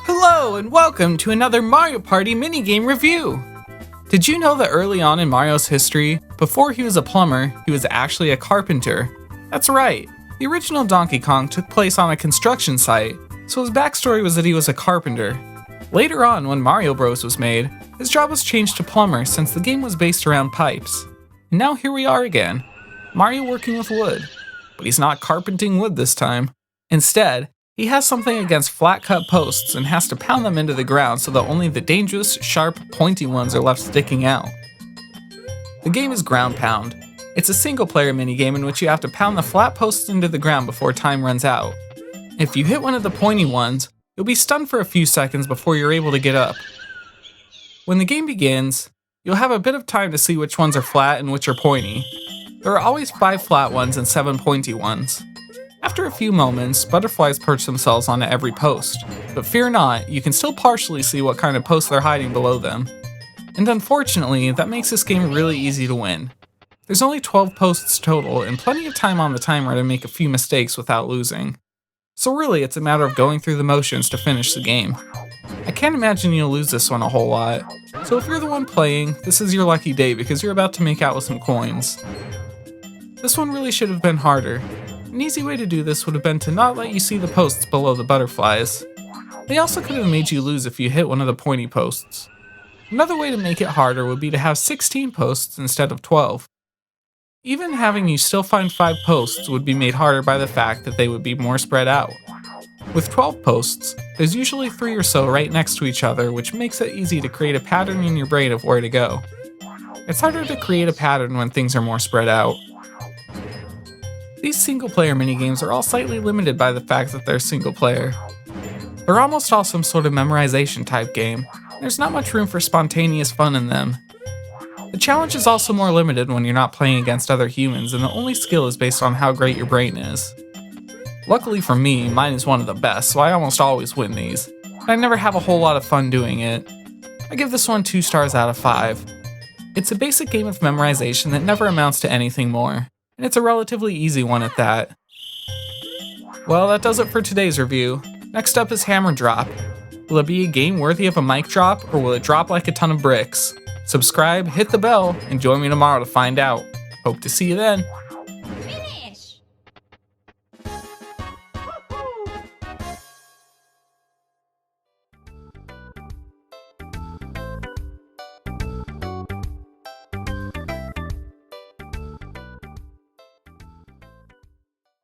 Hello and welcome to another Mario Party minigame review! Did you know that early on in Mario's history, before he was a plumber, he was actually a carpenter? That's right, the original Donkey Kong took place on a construction site, so his backstory was that he was a carpenter. Later on, when Mario Bros was made, his job was changed to plumber since the game was based around pipes. And now here we are again, Mario working with wood. But he's not carpenting wood this time. Instead, he has something against flat-cut posts and has to pound them into the ground so that only the dangerous, sharp, pointy ones are left sticking out. The game is Ground Pound. It's a single-player minigame in which you have to pound the flat posts into the ground before time runs out. If you hit one of the pointy ones, you'll be stunned for a few seconds before you're able to get up. When the game begins, you'll have a bit of time to see which ones are flat and which are pointy. There are always 5 flat ones and 7 pointy ones. After a few moments, butterflies perch themselves onto every post, but fear not, you can still partially see what kind of posts they're hiding below them. And unfortunately, that makes this game really easy to win. There's only 12 posts total and plenty of time on the timer to make a few mistakes without losing. So really, it's a matter of going through the motions to finish the game. I can't imagine you'll lose this one a whole lot, so if you're the one playing, this is your lucky day because you're about to make out with some coins. This one really should have been harder. An easy way to do this would have been to not let you see the posts below the butterflies. They also could have made you lose if you hit one of the pointy posts. Another way to make it harder would be to have 16 posts instead of 12. Even having you still find 5 posts would be made harder by the fact that they would be more spread out. With 12 posts, there's usually 3 or so right next to each other, which makes it easy to create a pattern in your brain of where to go. It's harder to create a pattern when things are more spread out. These single-player minigames are all slightly limited by the fact that they're single-player. They're almost all some sort of memorization type game. There's not much room for spontaneous fun in them. The challenge is also more limited when you're not playing against other humans and the only skill is based on how great your brain is. Luckily for me, mine is one of the best, so I almost always win these. But I never have a whole lot of fun doing it. I give this one 2 stars out of 5. It's a basic game of memorization that never amounts to anything more. And it's a relatively easy one at that. Well, that does it for today's review. Next up is Hammer Drop. Will it be a game worthy of a mic drop, or will it drop like a ton of bricks? Subscribe, hit the bell, and join me tomorrow to find out. Hope to see you then.